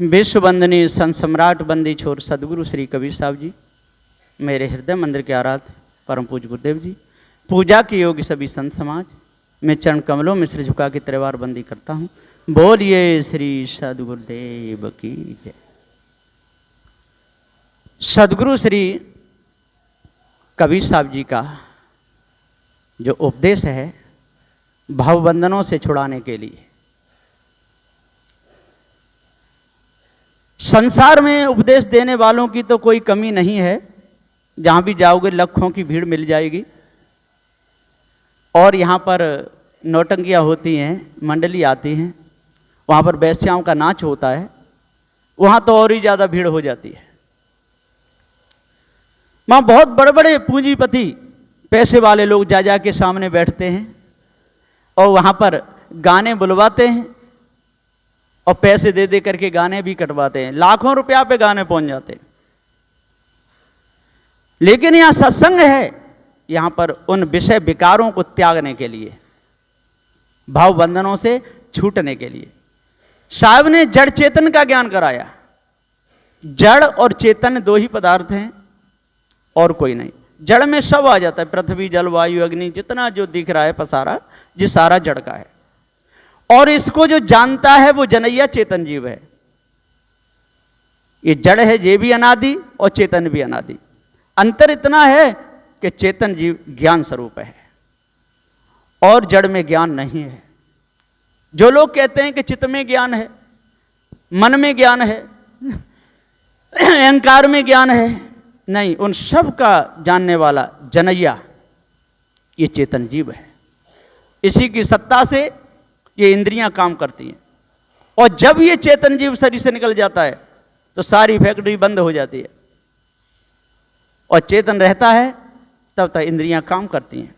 विश्व वंदनीय संत सम्राट बंदी छोर सदगुरु श्री कबीर साहब जी, मेरे हृदय मंदिर के आराध्य परम पूज्य गुरुदेव जी, पूजा के योग्य सभी संत समाज, मैं चरण कमलों में सिर झुका के त्रिवार बंदी करता हूँ। बोलिए श्री सदगुरुदेव की जय। सदगुरु श्री कबीर साहब जी का जो उपदेश है भावबंधनों से छुड़ाने के लिए, संसार में उपदेश देने वालों की तो कोई कमी नहीं है। जहां भी जाओगे लाखों की भीड़ मिल जाएगी और यहाँ पर नौटंकियाँ होती हैं, मंडली आती हैं, वहाँ पर वैश्याओं का नाच होता है, वहाँ तो और ही ज़्यादा भीड़ हो जाती है। वहाँ बहुत बड़े बड़े पूंजीपति पैसे वाले लोग जा जा के सामने बैठते हैं और वहाँ पर गाने बुलवाते हैं और पैसे दे दे करके गाने भी कटवाते हैं। लाखों रुपया पे गाने पहुंच जाते हैं। लेकिन यहाँ सत्संग है, यहाँ पर उन विषय विकारों को त्यागने के लिए, भाव बंधनों से छूटने के लिए। साहब ने जड़ चेतन का ज्ञान कराया। जड़ और चेतन दो ही पदार्थ हैं और कोई नहीं। जड़ में सब आ जाता है, पृथ्वी जल वायु अग्नि, जितना जो दिख रहा है पसारा, ये सारा जड़ का है। और इसको जो जानता है वो जनैया चेतन जीव है। ये जड़ है, ये भी अनादि और चेतन भी अनादि। अंतर इतना है कि चेतन जीव ज्ञान स्वरूप है और जड़ में ज्ञान नहीं है। जो लोग कहते हैं कि चित्त में ज्ञान है, मन में ज्ञान है, अहंकार में ज्ञान है, नहीं, उन सब का जानने वाला जनैया ये चेतन जीव है। इसी की सत्ता से ये इंद्रियां काम करती हैं और जब ये चेतन जीव शरीर से निकल जाता है तो सारी फैक्ट्री बंद हो जाती है और चेतन रहता है तब तक इंद्रियां काम करती हैं।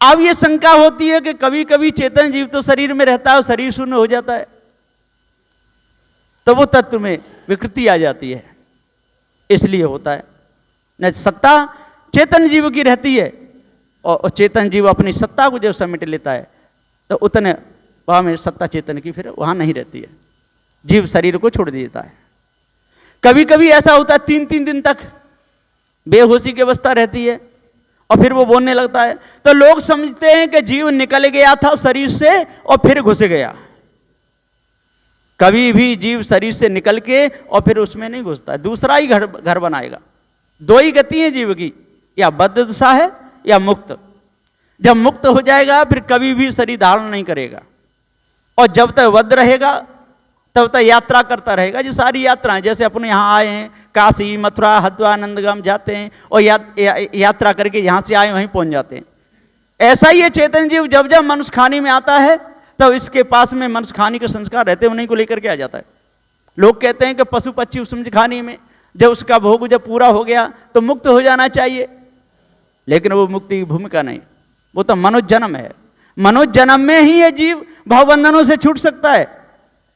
अब ये शंका होती है कि कभी कभी चेतन जीव तो शरीर में रहता है और शरीर शून्य हो जाता है, तो वो तत्व में विकृति आ जाती है, इसलिए होता है। न सत्ता चेतन जीव की रहती है और चेतन जीव अपनी सत्ता को जब समेट लेता है तो उतने वहाँ में सत्ता चेतन की फिर वहाँ नहीं रहती है, जीव शरीर को छोड़ देता है। कभी कभी ऐसा होता है 3-3 दिन तक बेहोशी की अवस्था रहती है और फिर वो बोलने लगता है, तो लोग समझते हैं कि जीव निकल गया था शरीर से और फिर घुस गया। कभी भी जीव शरीर से निकल के और फिर उसमें नहीं घुसता है, दूसरा ही घर बनाएगा। दो ही गति है जीव की, या बद्ध दशा है या मुक्त। जब मुक्त हो जाएगा फिर कभी भी शरीर धारण नहीं करेगा और जब तक बद्ध रहेगा तब तक यात्रा करता रहेगा। जो सारी यात्राएं, जैसे अपने यहाँ आए हैं, काशी मथुरा हरिद्वार नंदगाम जाते हैं और यात्रा करके यहाँ से आए वहीं पहुँच जाते हैं। ऐसा ही ये चेतन जीव जब जब मनुष्य खानी में आता है तब इसके पास में मनुष्य खानी के संस्कार रहते हैं, उन्हीं को लेकर के आ जाता है। लोग कहते हैं कि पशु पक्षी उस खानी में जब उसका भोग जब पूरा हो गया तो मुक्त हो जाना चाहिए, लेकिन वो मुक्ति की भूमिका नहीं, वो तो मनुष्य जन्म है। मनुष्य जन्म में ही ये जीव भावबंधनों से छूट सकता है,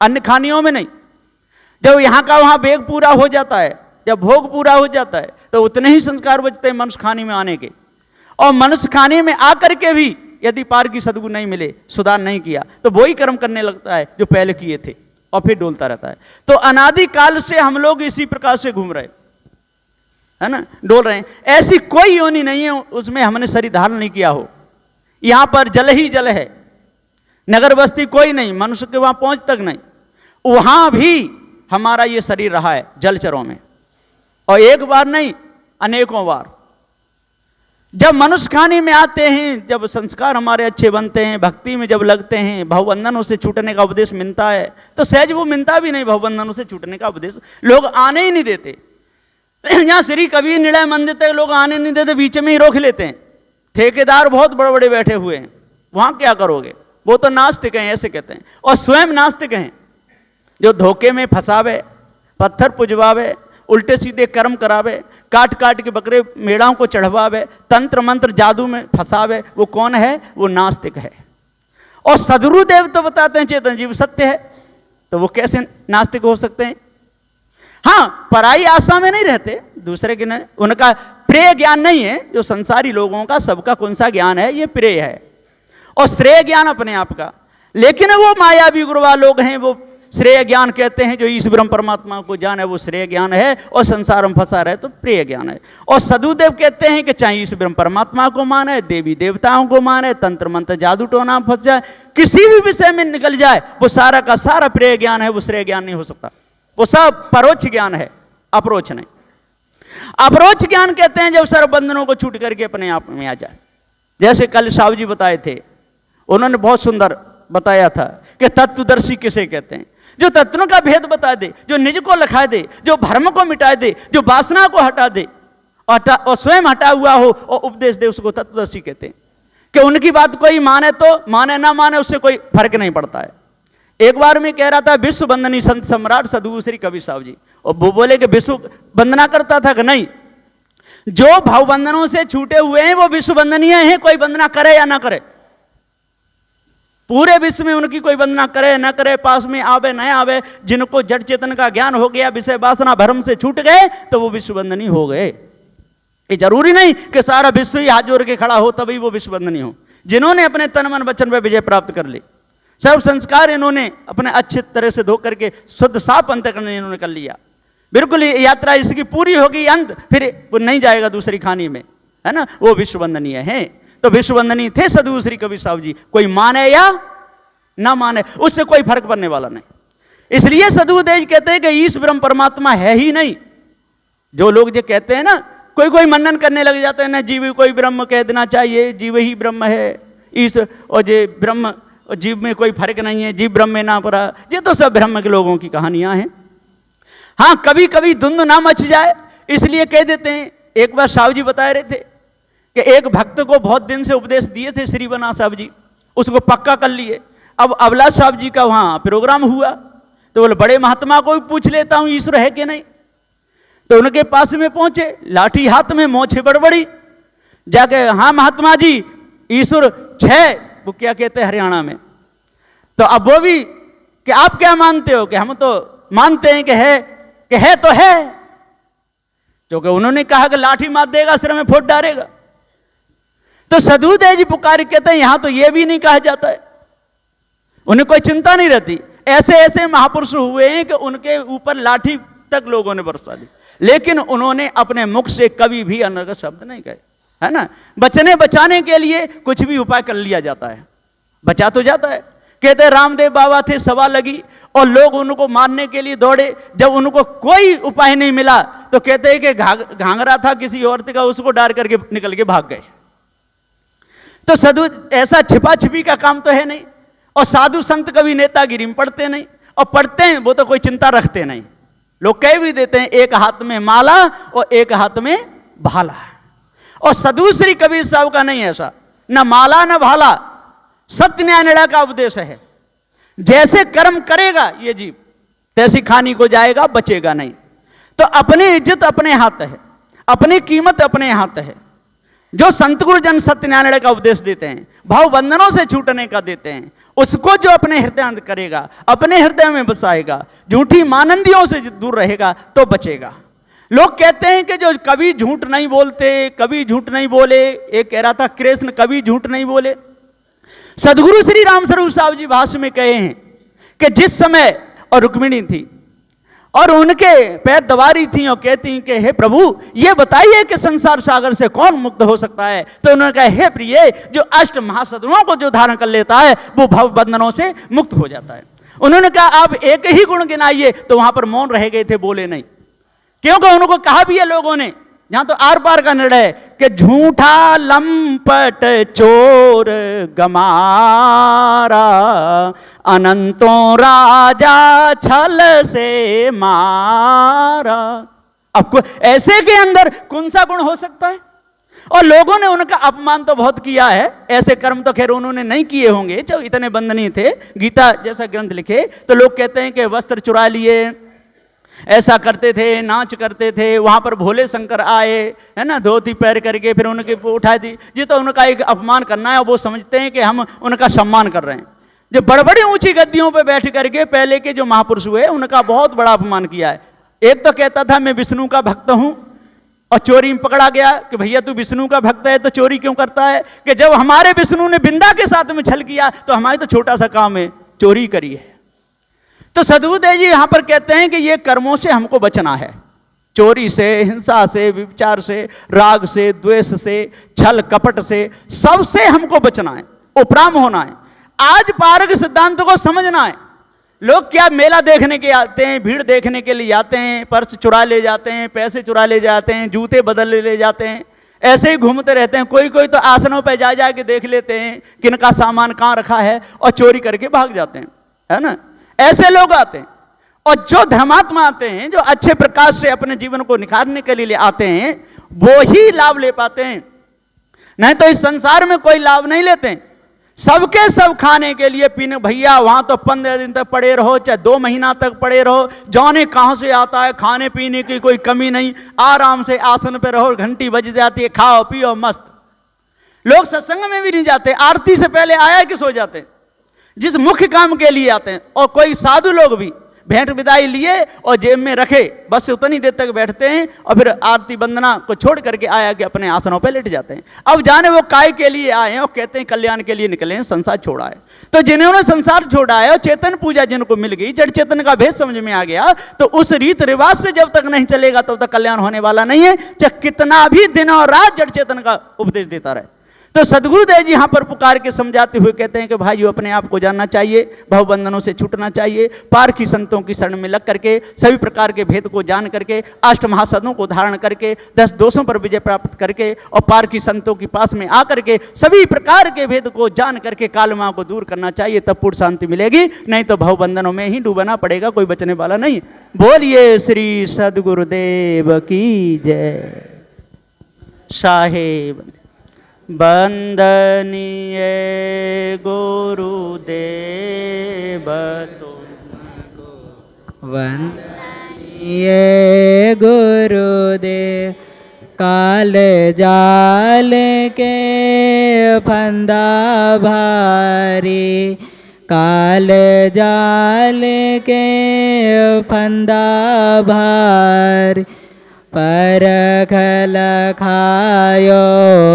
अन्य खानियों में नहीं। जब यहाँ का वहाँ वेग पूरा हो जाता है, जब भोग पूरा हो जाता है तो उतने ही संस्कार बचते हैं मनुष्य खानी में आने के। और मनुष्य खानी में आकर के भी यदि पार की सद्गुण नहीं मिले, सुधार नहीं किया, तो वही कर्म करने लगता है जो पहले किए थे और फिर डोलता रहता है। तो अनादि काल से हम लोग इसी प्रकार से घूम रहे है ना, डोल रहे हैं। ऐसी कोई योनि नहीं है उसमें हमने शरीर धारण नहीं किया हो। यहां पर जल ही जल है, नगर बस्ती कोई नहीं, मनुष्य के वहां पहुंच तक नहीं। वहां भी हमारा ये शरीर रहा है जलचरों में, और एक बार नहीं अनेकों बार। जब मनुष्य खाने में आते हैं, जब संस्कार हमारे अच्छे बनते हैं, भक्ति में जब लगते हैं, भवबंधनों से छूटने का उपदेश मिलता है, तो सहज वो मिलता भी नहीं। भवबंधनों से छूटने का उपदेश लोग आने ही नहीं देते। यहाँ श्री कबीर निलय मंदिर तक लोग आने नहीं देते, बीच में ही रोक लेते हैं। ठेकेदार बहुत बड़े बड़े बैठे हुए हैं, वहां क्या करोगे, वो तो नास्तिक हैं ऐसे कहते हैं। और स्वयं नास्तिक हैं जो धोखे में फंसावे, पत्थर पुजवावे, उल्टे सीधे कर्म करावे, काट काट के बकरे मेढ़ाओं को चढ़वावे, तंत्र मंत्र जादू में फंसावे, वो कौन है, वो नास्तिक है। और सदगुरुदेव तो बताते हैं चेतन जीव सत्य है, तो वो कैसे नास्तिक हो सकते हैं। हाँ, पराई आशा में नहीं रहते, दूसरे के नहीं, उनका प्रेय ज्ञान नहीं है। जो संसारी लोगों का सबका कौन सा ज्ञान है, ये प्रेय है और श्रेय ज्ञान अपने आप का। लेकिन वो मायावी गुरुवा लोग हैं, वो श्रेय ज्ञान कहते हैं, जो ईश ब्रह्म परमात्मा को जान है वो श्रेय ज्ञान है, और संसार में फंसा रहे तो प्रिय ज्ञान है। और सदुदेव कहते हैं कि चाहे ईश ब्रह्म परमात्मा को माने, देवी देवताओं को माने, तंत्र मंत्र जादू टोना फंस जाए, किसी भी विषय में निकल जाए, वो सारा का सारा प्रिय ज्ञान है, वो श्रेय ज्ञान नहीं हो सकता। वो सब परोक्ष ज्ञान है, अप्रोच नहीं। अप्रोच ज्ञान कहते हैं जब सर्व बंधनों को छूट करके अपने आप में आ जाए। जैसे कल साहब जी बताए थे, उन्होंने बहुत सुंदर बताया था कि तत्वदर्शी किसे कहते हैं, जो तत्वों का भेद बता दे, जो निज को लखा दे, जो भ्रम को मिटा दे, जो वासना को हटा दे और स्वयं हटा हुआ हो और उपदेश दे, उसको तत्वदर्शी कहते हैं। कि उनकी बात कोई माने तो माने, ना माने उससे कोई फर्क नहीं पड़ता है। एक बार मैं कह रहा था विश्व वंदनी संत सम्राट सदगुरु श्री कबीर साहब जी, और वो बोले कि विश्व वंदना करता था कि नहीं, जो भाव बंधनों से छूटे हुए हैं वो विश्व वंदनीय हैं, कोई वंदना करे या ना करे। पूरे विश्व में उनकी कोई वंदना करे ना करे, पास में आवे न आवे, जिनको जड़ चेतन का ज्ञान हो गया, विषय वासना भ्रम से छूट गए, तो वो विश्व वंदनी हो गए। ये जरूरी नहीं कि सारा विश्व ही हाथ जोड़ के खड़ा हो तभी वो विश्व वंदनी हो। जिन्होंने अपने तन मन वचन पर विजय प्राप्त कर ली, सर्व संस्कार इन्होंने अपने अच्छे तरह से धो करके शुद्ध साफ अंतःकरण इन्होंने कर लिया, बिल्कुल यात्रा इसकी पूरी होगी, अंत फिर वो नहीं जाएगा दूसरी खानी में, है ना, वो विश्व वंदनीय है। तो विश्व वंदनीय थे सदगुरु श्री कबीर साहब जी, कोई माने या ना माने उससे कोई फर्क पड़ने वाला नहीं। इसलिए सदगुरुदेव कहते हैं कि ईश ब्रह्म परमात्मा है ही नहीं। जो लोग जो कहते हैं ना, कोई कोई मनन करने लग जाते हैं ना, जीव कोई ब्रह्म कह देना चाहिए, जीव ही ब्रह्म है, ईश और जे ब्रह्म और जीव में कोई फर्क नहीं है, जीव ब्रह्म में ना पड़ा, ये तो सब ब्रह्म के लोगों की कहानियां हैं। हाँ, कभी कभी धुंध ना मच जाए इसलिए कह देते हैं। एक बार साहब जी बता रहे थे कि एक भक्त को बहुत दिन से उपदेश दिए थे श्री बना साहब जी, उसको पक्का कर लिए। अब अभिलाष साहब जी का वहां प्रोग्राम हुआ तो बोले बड़े महात्मा को भी पूछ लेता हूं ईश्वर है कि नहीं। तो उनके पास में पहुंचे, लाठी हाथ में, मोछे बड़बड़ी, जाके हाँ महात्मा जी ईश्वर 6, वो क्या कहते हैं हरियाणा में। तो अब वो भी कि आप क्या मानते हो, कि हम तो मानते हैं कि है तो है, क्योंकि उन्होंने कहा कि लाठी मार देगा सिर में फोड़ डालेगा। तो सदगुरुदेव जी पुकार कहते हैं यहां तो यह भी नहीं कहा जाता है, उन्हें कोई चिंता नहीं रहती। ऐसे ऐसे महापुरुष हुए हैं कि उनके ऊपर लाठी तक लोगों ने बरसा दी, लेकिन उन्होंने अपने मुख से कभी भी अनर्गल शब्द नहीं कहे, है ना। बचाने के लिए कुछ भी उपाय कर लिया जाता है, बचा तो जाता है। कहते रामदेव बाबा थे, सभा लगी और लोग उनको मारने के लिए दौड़े, जब उनको कोई उपाय नहीं मिला तो कहते हैं कि घाघरा था किसी औरत का, उसको डाल करके निकल के भाग गए। तो साधु ऐसा छिपा छिपी का काम तो है नहीं, और साधु संत कभी नेतागिरी में पढ़ते नहीं, और पढ़ते हैं वो तो कोई चिंता रखते नहीं। लोग कह भी देते हैं एक हाथ में माला और एक हाथ में भाला, और साधु श्री कबीर साहब का नहीं ऐसा, न माला न भाला, सत्य न्याय निर्णय का उपदेश है। जैसे कर्म करेगा ये जीव तैसी खानी को जाएगा, बचेगा नहीं। तो अपनी इज्जत अपने हाथ है, अपनी कीमत अपने हाथ है। जो संत गुरुजन सत्य न्याय निर्णय का उपदेश देते हैं, भाव बंधनों से छूटने का देते हैं, उसको जो अपने हृदय करेगा, अपने हृदय में बसाएगा, झूठी मानंदियों से दूर रहेगा तो बचेगा। लोग कहते हैं कि जो कभी झूठ नहीं बोलते, कभी झूठ नहीं बोले, एक कह रहा था कृष्ण कभी झूठ नहीं बोले। सदगुरु श्री राम स्वरूप साहब जी भाष्य में कहे हैं कि जिस समय और रुक्मिणी थी और उनके पैर दबारी थी और कहती कि हे प्रभु ये बताइए कि संसार सागर से कौन मुक्त हो सकता है। तो उन्होंने कहा हे प्रिय, जो अष्ट महासदनों को जो धारण कर लेता है वो भव बंधनों से मुक्त हो जाता है। उन्होंने कहा आप एक ही गुण गिनाइए, तो वहां पर मौन रह गए थे, बोले नहीं, क्योंकि उनको कहा भी है लोगों ने, यहां तो आर पार का निर्णय कि झूठा लंपट चोर गमारा, अनंतों राजा छल से मारा। अब ऐसे के अंदर कौन सा गुण हो सकता है? और लोगों ने उनका अपमान तो बहुत किया है, ऐसे कर्म तो खैर उन्होंने नहीं किए होंगे जो इतने बंधनीय थे। गीता जैसा ग्रंथ लिखे तो लोग कहते हैं कि वस्त्र चुरा लिए, ऐसा करते थे, नाच करते थे, वहां पर भोले शंकर आए, है ना, धोती पैर करके फिर उनके उठाई थी। जी तो उनका एक अपमान करना है, वो समझते हैं कि हम उनका सम्मान कर रहे हैं। जो बड़ी बड़ी ऊंची गद्दियों पे बैठ करके पहले के जो महापुरुष हुए उनका बहुत बड़ा अपमान किया है। एक तो कहता था मैं विष्णु का भक्त हूं, और चोरी में पकड़ा गया कि भैया तू विष्णु का भक्त है तो चोरी क्यों करता है, कि जब हमारे विष्णु ने बिंदा के साथ में छल किया तो हमारे तो छोटा सा काम है, चोरी करी है। तो सद्गुरुदेव जी यहां पर कहते हैं कि ये कर्मों से हमको बचना है, चोरी से, हिंसा से, विचार से, राग से, द्वेष से, छल कपट से, सबसे हमको बचना है, उपराम होना है। आज पारग सिद्धांत को समझना है। लोग क्या मेला देखने के आते हैं, भीड़ देखने के लिए आते हैं, पर्स चुरा ले जाते हैं, पैसे चुरा ले जाते हैं, जूते बदल ले जाते हैं, ऐसे ही घूमते रहते हैं। कोई कोई तो आसनों पर जा जा के देख लेते हैं किनका सामान कहाँ रखा है और चोरी करके भाग जाते हैं, है ना। ऐसे लोग आते हैं। और जो धर्मात्मा आते हैं, जो अच्छे प्रकाश से अपने जीवन को निखारने के लिए आते हैं, वो ही लाभ ले पाते हैं, नहीं तो इस संसार में कोई लाभ नहीं लेते हैं। सबके सब खाने के लिए पीने, भैया वहां तो 15 दिन तक पड़े रहो, चाहे 2 महीना तक पड़े रहो, जाने कहां से आता है, खाने पीने की कोई कमी नहीं, आराम से आसन पे रहो, घंटी बज जाती है, खाओ पियो मस्त। लोग सत्संग में भी नहीं जाते, आरती से पहले आया कि सो जाते, जिस मुख्य काम के लिए आते हैं। और कोई साधु लोग भी भेंट विदाई लिए और जेब में रखे, बस उतनी देर तक बैठते हैं और फिर आरती वंदना को छोड़ करके आया कि अपने आसनों पर लेट जाते हैं। अब जाने वो काय के लिए आए हैं और कहते हैं कल्याण के लिए निकले हैं, संसार छोड़ा है। तो जिन्होंने संसार छोड़ा है और चेतन पूजा जिनको मिल गई, जड़ चेतन का भेद समझ में आ गया, तो उस रीत रिवाज से जब तक नहीं चलेगा तब तक कल्याण होने वाला नहीं है, चाहे कितना भी दिन और रात जड़ चेतन का उपदेश देता रहे। तो सद्गुरुदेव जी यहां पर पुकार के समझाते हुए कहते हैं कि भाइयों, अपने आप को जानना चाहिए, भवबंधनों से छूटना चाहिए, पारखी संतों की शरण में लग करके सभी प्रकार के भेद को जान करके, अष्ट महासदों को धारण करके, 10 दोषों पर विजय प्राप्त करके और पारखी संतों के पास में आकर के सभी प्रकार के भेद को जान करके कालमा को दूर करना चाहिए, तब पूर्ण शांति मिलेगी। नहीं तो भवबंधनों में ही डूबना पड़ेगा, कोई बचने वाला नहीं। बोलिए श्री सद्गुरुदेव की जय। साहेब वंदनीय गुरुदेव तुमको, वंदनीय गुरुदेव, काल जाल के फंदा भारी, काल जाल के फंदा भारी, परख लखायो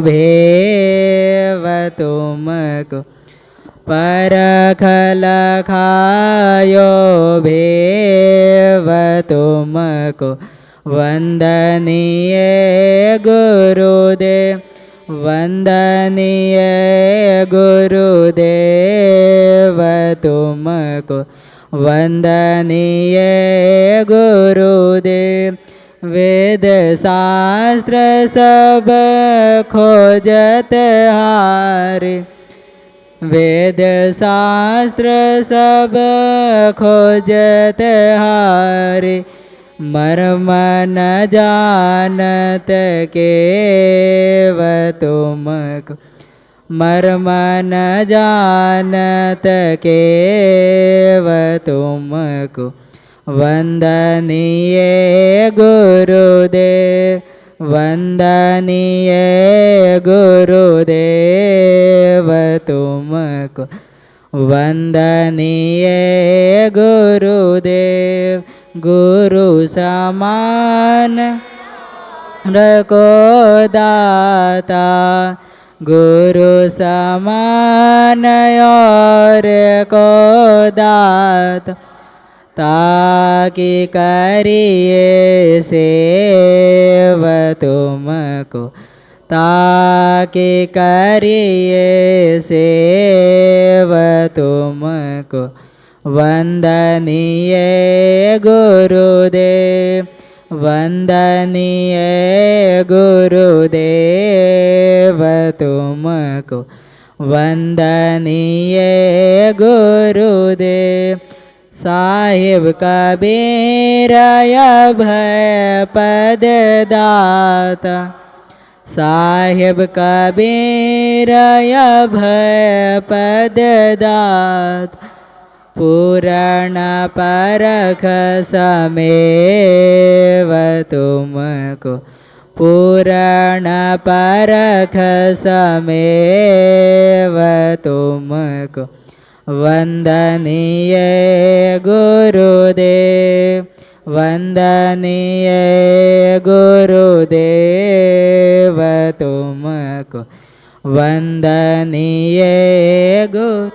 भेव तुमको, परख लखायो भेव तुमको, वंदनीय गुरुदेव, वंदनीय गुरुदेव तुमको, वंदनीय गुरुदेव। वेद शास्त्र सब खोजत हारे, वेद शास्त्र सब खोजत हारे, मर्म न जानत केव तुमको, मर्म न जानत केव तुमको, वंदनीय गुरुदेव, वंदनीय गुरुदेव तुमको, वंदनीय गुरुदेव। गुरु समान को दाता, गुरु समान और को दाता, ताकि करिए सेव तुमको, ताकि करिए सेव तुमको, वंदनीय गुरुदेव, वंदनीय गुरुदेव तुमको, वंदनीय गुरुदेव। साहिब कबीर भय पद दाता, साहिब कबीर भय पद दाता, पूर्ण परख समेव तुमको, पूर्ण परख समेव तुमको, वंदनीय गुरुदेव, वंदनीय गुरुदेव तुमको, वंदनीय गुरु।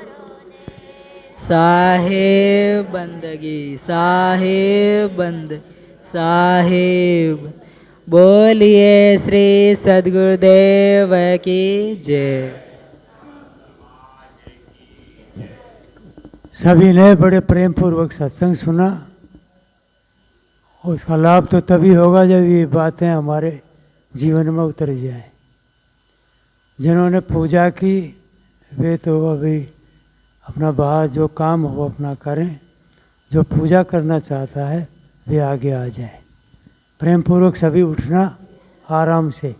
साहेब बंदगी साहेब बंद साहेब। बोलिए श्री सद्गुरुदेव की जय। सभी ने बड़े प्रेम पूर्वक सत्संग सुना। उसका लाभ तो तभी होगा जब ये बातें हमारे जीवन में उतर जाए। जिन्होंने पूजा की वे तो अभी अपना बाहर जो काम हो अपना करें। जो पूजा करना चाहता है वे आगे आ जाए। प्रेम पूर्वक सभी उठना आराम से।